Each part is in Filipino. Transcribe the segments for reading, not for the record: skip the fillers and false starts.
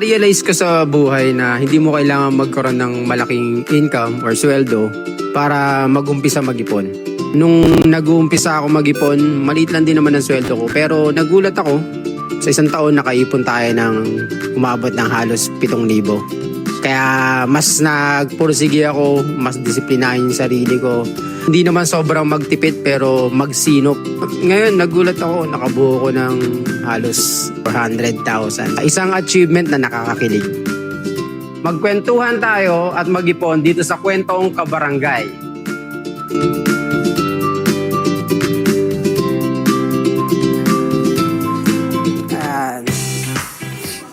na-realize ko sa buhay na hindi mo kailangan magkaroon ng malaking income or sweldo para mag-umpisa mag-ipon. Nung nag-uumpisa ako mag-ipon, maliit lang din naman ang sweldo ko. Pero nagulat ako, sa isang taon nakaipon tayo ng umabot ng halos 7,000. Kaya mas nagpursige ako, mas disiplinahin yung sarili ko. Hindi naman sobrang magtipid pero magsinop. Ngayon nagulat ako, nakabuo ko ng halos 400,000. Isang achievement na nakakakilig. Magkwentuhan tayo at mag-ipon dito sa Kwentong Kabarangay.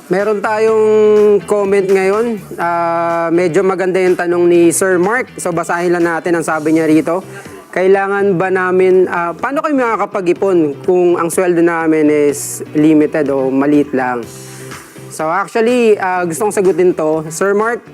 Meron tayong comment ngayon. Medyo maganda yung tanong ni Sir Mark. So basahin lang natin ang sabi niya rito. Kailangan ba namin, paano kayo makakapag-ipon kung ang sweldo namin is limited o maliit lang? So actually, gusto kong sagutin to. Sir Mark,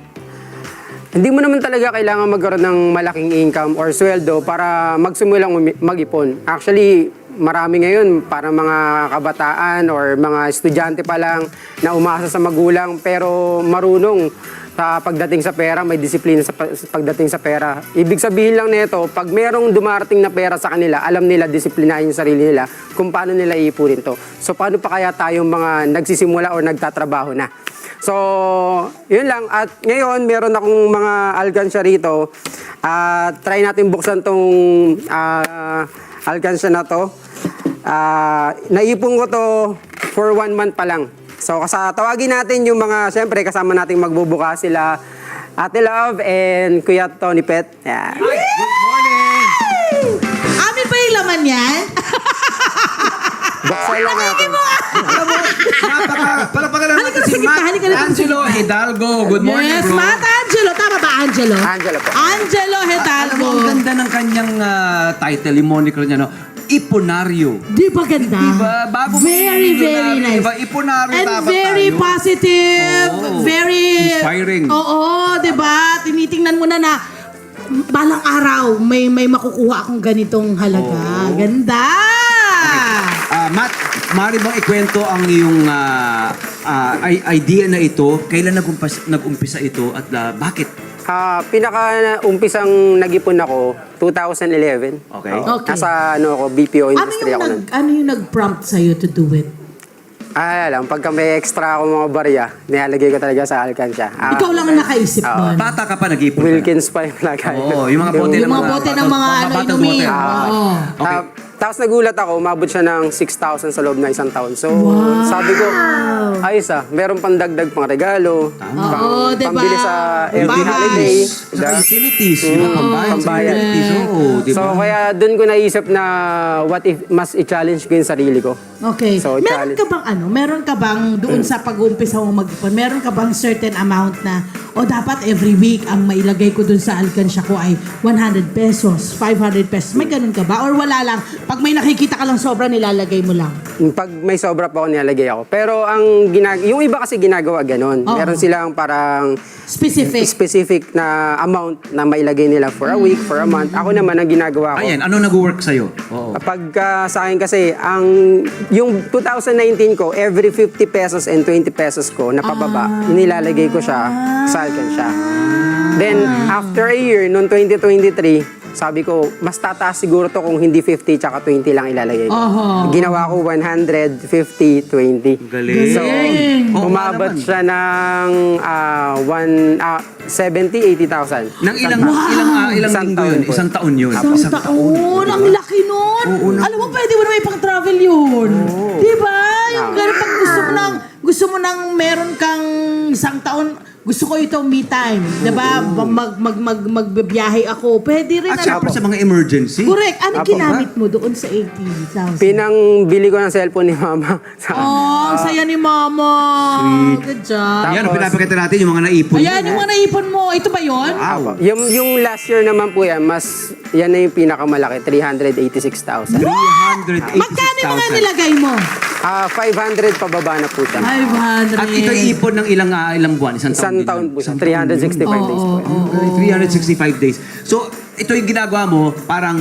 hindi mo naman talaga kailangan magkaroon ng malaking income or sweldo para magsimulang mag-ipon. Actually, marami ngayon para mga kabataan or mga estudyante pa lang na umasa sa magulang pero marunong sa pagdating sa pera, may disiplina sa pagdating sa pera. Ibig sabihin lang nito, pag merong dumarating na pera sa kanila, alam nila, disiplinahin yung sarili nila kung paano nila iipunin to. So paano pa kaya tayong mga nagsisimula or nagtatrabaho na? So, yun lang. At ngayon, meron akong mga alkansya rito. Try natin buksan tong alkansya na to. Naipon ko to for 1 month pa lang. So, tawagin natin yung mga, siyempre, kasama nating magbubukas sila Ate Love and Kuya Tony Pet. Yeah. Good morning! Amin ba yung laman yan? Buksan lang natin. Alam mo, palapagan naman Halika na si sa gitna, halika na. Angelo Hidalgo. Good morning, Yes, bro. Matt Angelo. Tama ba, Angelo? Angelo po. Angelo Alam mo, Hidalgo. ang ganda ng kanyang title, yung moniker niya, no? Iponaryo. Di ba ganda? Diba? Bago Very, very nice. Diba? Iponaryo And dapat very tayo. positive. Oo. Very... Inspiring. Oo, di ba? Tinitingnan mo na balang araw may makukuha akong ganitong halaga. Oo. Ganda! Matt, maaari bang ikwento ang iyong idea na ito? Kailan nag-umpisa ito at bakit? Pinaka-umpisang nag-ipon ako, 2011. Okay. Okay. Nasa BPO industry ako nun. Ano yung nag-prompt sa'yo to do it? Alam, pagka may extra ako mga barya, nilalagay ko talaga sa alkansya. Ikaw lang ang nakaisip nun. Bata ka pa nag-ipon ka? Wilkins pa yung lagay. Oo, yung mga bote Yung mga bote ng mga batang inumin. bote. Oo. Okay. Tapos nagulat ako, umabot siya ng 6,000 sa loob na isang taon. So, sabi ko, ayos meron pang dagdag pang regalo, Oo, diba? pambili sa every Bahay. holiday. Sa utilities, yung pambayad sa pambayad. utilities. Oo, di So, ba? kaya dun ko naisip na what if mas i-challenge ko yung sarili ko. Okay. So, Meron ka bang doon sa pag-uumpisa mo mag-ipon, meron ka bang certain amount na, dapat every week ang mailagay ko doon sa alkansya ko ay 100 pesos, 500 pesos. May ganun ka ba? Or wala lang? Pag may nakikita ka lang sobra, nilalagay mo lang? Pag may sobra pa ako, nilalagay ako. Pero yung iba kasi ginagawa ganon. Oo. Meron silang parang Specific. na amount na mailagay nila for a week, for a month. Ako naman, ang ginagawa ko. Ayan, ano nag-work sa'yo? Oo. Kapag sa akin kasi, yung 2019 ko, every 50 pesos and 20 pesos ko na pababa, inilalagay ko siya sa alkansya. Then, after a year, noong 2023, sabi ko, mas tataas siguro to kung hindi 50 tsaka 20 lang ilalagay ko. Ginawa ko 100, 50, 20. Galing. So, Oo, umabot naman. siya ng 70, 80,000. Nang ilang Isang linggo taon yun? po. Isang taon yun. Isang taon. Ang laki nun. Oo, Alam mo, pwede mo na may pang-travel yun. Diba? Yung ganun, pag gusto mo nang meron kang isang taon, gusto ko ito me time. Diba? Magbibiyahe ako. Pwede rin. At syempre sa mga emergency. Correct. Ano Apo, ginamit mo doon sa 80,000? Pinangbili ko ng cellphone ni mama. Ang saya ni mama. Sweet. Good job. Yan, pinapakita natin yung mga naipon. Ayan, yung mga naipon mo. Ito ba yun? Wow. Yung last year naman po yan, yan na yung pinakamalaki, 386,000. 386,000. Magkano yung mga nilagay mo? 500 pababa na po siya. 500. At ito ipon ng ilang buwan? Isang taon. Isang taon po siya, 365 days po. yan. Okay, 365 days. So, ito yung ginagawa mo, parang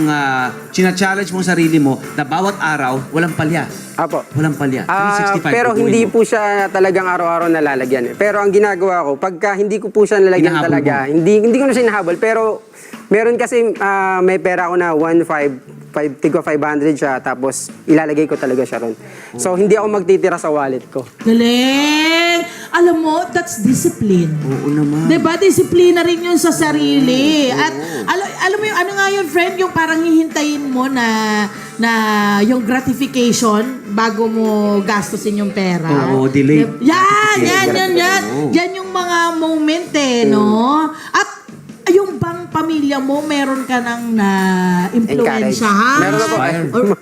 china-challenge mo sarili mo na bawat araw, walang palya. Apo. Walang palya. Ah, 365. pero gagawin hindi mo. po siya talagang araw-araw nalalagyan. Pero ang ginagawa ko, pagka hindi ko po siya nalalagyan Hinahabol talaga, hindi ko na siya hinahabol. Pero meron kasi may pera ako na 500 siya, tapos ilalagay ko talaga siya ron. So, hindi ako magtitira sa wallet ko. Galing! Alam mo, that's discipline. Oo naman. Diba? Disiplina rin yun sa sarili. At alam mo yung ano nga yun, friend, yung parang hihintayin mo na yung gratification bago mo gastusin yung pera. Oo, delay. Yan! Oo. Yan yung mga moment no? At yung bang pamilya mo, meron ka ng na-impluensya, ha? Meron ako. Or-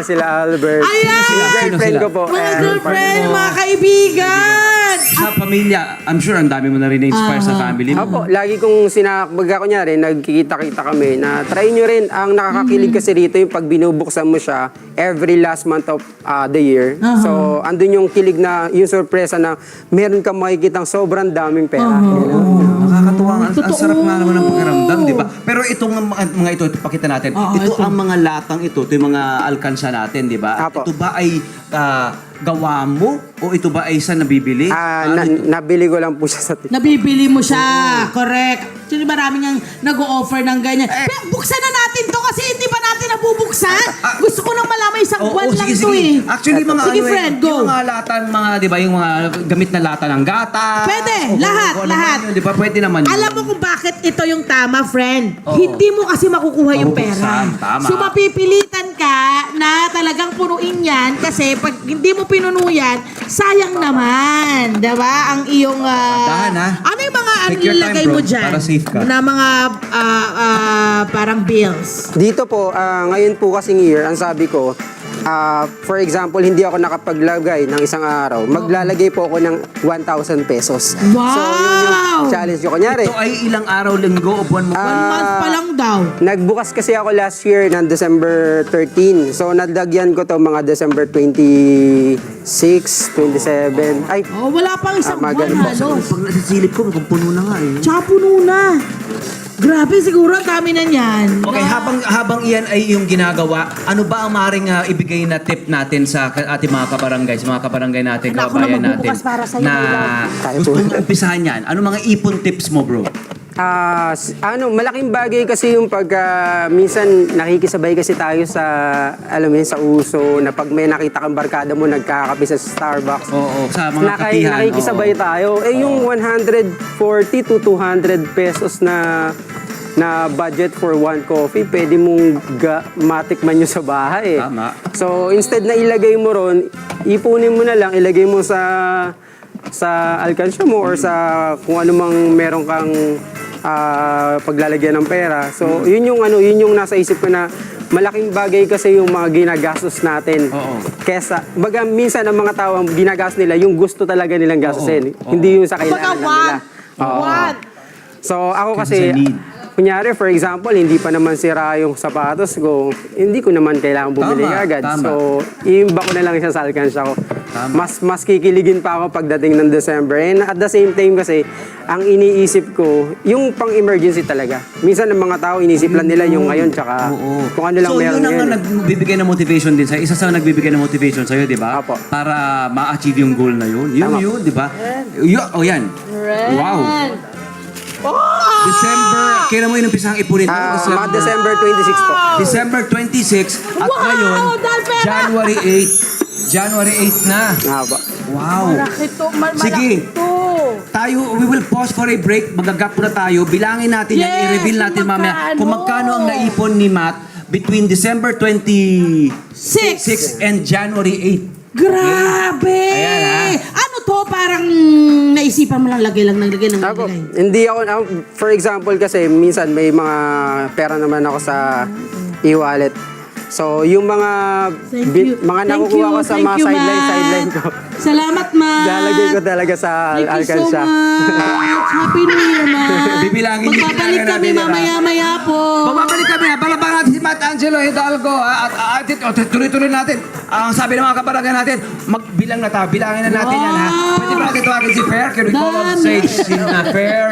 Sila Albert. Ayan! Yung girlfriend Sino ko po. mga and girlfriend, partner. mga kaibigan! Sa pamilya, I'm sure ang dami mo na rin na-inspire sa family mo. Opo, lagi kong sinakbaga ko niya rin, nagkikita-kita kami na try nyo rin. Ang nakakakilig kasi rito yung pag binubuksan mo siya every last month of the year. So, andun yung kilig na, yung sorpresa na meron kang makikitang sobrang daming pera. Oo, nakakatuwa. Ang Totoo. sarap nga naman ng pakiramdam, di ba? Pero itong mga ito, pakita natin. Oo, ito ito. ang mga latang ito yung mga alkansya natin, di ba? Apo. Ito ba ay gawa mo o ito ba ay sa nabibili? Nabili ko lang po siya sa Nabibili mo siya. Correct. Actually, maraming ang nag-o-offer ng ganyan. Pero buksan na natin to kasi hindi pa natin nabubuksan. Gusto ko nang malaman isang buwan lang to eh. Actually, mga Sige, friend, go. Yung mga latan, mga, di ba, yung mga gamit na lata ng gata. Pwede, O kung- lahat, kung ano lahat. man yun, di ba, pwede naman yun. Alam mo kung bakit ito yung tama, friend? Oo. Hindi mo kasi makukuha yung pera. Mabubuksan, tama. So, mapipilitan ka na talagang punuin yan kasi pag hindi mo pinuno yan, sayang naman. Diba? Ang iyong... Dahan, ha? Ano yung mga ano Take your time, nilagay bro, mo dyan? para safe ka. Na mga parang bills. Dito po, ngayon po kasing year, ang sabi ko, for example, hindi ako nakapaglagay ng isang araw. Maglalagay po ako ng 1,000 pesos. Wow! So, yun yung challenge ko. Kunyari, Ito ay ilang araw, linggo o buwan mo? 1 month pa lang daw. nagbukas kasi ako last year ng December 13. So, nadagyan ko to mga December 26, 27. Ay, Oh, wala pang isang mga buwan ganun po. halos. Pag nasisilip ko, kung puno na nga eh. Tsaka puno na. Grabe, siguro ang dami na niyan. Okay, habang iyan ay yung ginagawa, ano ba ang maaaring ibigay na tip natin sa ating mga kabarangay, sa mga kabarangay natin, Anak, ako na kababayan natin, magbubukas para sa'yo, na Kaya gusto po. mong umpisahan yan? Ano mga ipon tips mo, bro? Malaking bagay kasi yung pag minsan nakikisabay kasi tayo sa alam mo yun, sa uso na pag may nakita kang barkada mo nagkakape sa Starbucks. Oo, sa mga kapihan. Nakikisabay tayo. Yung 140 to 200 pesos na budget for one coffee, pwede mong matikman nyo sa bahay. Tama. So, instead na ilagay mo ron, ipunin mo na lang, ilagay mo sa alkansya mo or sa kung ano mang meron kang paglalagyan ng pera. So, yun yung nasa isip ko na malaking bagay kasi yung mga ginagastos natin. Oo. Kesa, baga minsan ang mga tao, ang ginagastos nila, yung gusto talaga nilang gastusin. Oo. Hindi yung sa Kumbaga, kailangan lang nila. Oo. want. So, ako Kasi kasi, sa need. kunyari, for example, hindi pa naman sira yung sapatos ko, hindi ko naman kailangan bumili Tama, agad. tama. So, iimba ko na lang siya sa alkansya ko. Tama. Mas kikiligin pa ako pagdating ng December. And at the same time kasi, ang iniisip ko, yung pang-emergency talaga. Minsan ng mga tao, inisip lang nila yung ngayon, tsaka Oo. kung ano lang so, meron yun ang ngayon. nagbibigay ng motivation din sa'yo. Isa sa nagbibigay ng motivation sa'yo, di ba? Apo. Para ma-achieve yung goal na yun. Tama. Yun, di ba? Yan. Wow. December, kailan mo inumpisang ipunin? Mga December 26 po. December 26 at Wow, ngayon, dahil pera! January 8. January 8 na. Haba. Wow. Malaki to. Sige. Tayo, we will pause for a break. Magagap na tayo. Bilangin natin yan. Yes, I-reveal natin kung mamaya magkano. kung magkano ang naipon ni Matt between December 26 6. and January 8. Grabe! Ayan, Ano to? Parang naisipan mo lang lagay ng Ako, lagay. hindi ako, for example kasi, minsan may mga pera naman ako sa e-wallet. So, yung mga Thank you. mga Thank nakukuha you. ko sa Thank mga you, sideline Matt. ko, Salamat, Matt. lalagay ko talaga sa Thank you so alkansya. much. Happy New Year, Matt. Bibilangin niyo, Magbabalik bibilangin kami natin, mamaya-maya po. Babalik kami. Palabang natin si Matt Angelo Hidalgo. Tuloy-tuloy natin. Ang sabi ng mga kabarangay natin, magbilang na tayo. Bilangin na natin yan, ha? Wow. Pwede ba natin tawagin si Fair? Can we call on Dami. stage si Fair?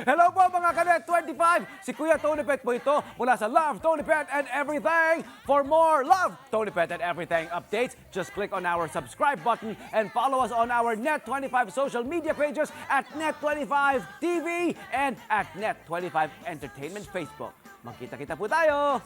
Hello po mga Kanet 25! Si Kuya Tony Pet po ito mula sa Love, Tony Pet and Everything. For more Love, Tony Pet and Everything updates, just click on our subscribe button and follow us on our Net25 social media pages at Net25 TV and at Net25 Entertainment Facebook. Magkita-kita po tayo!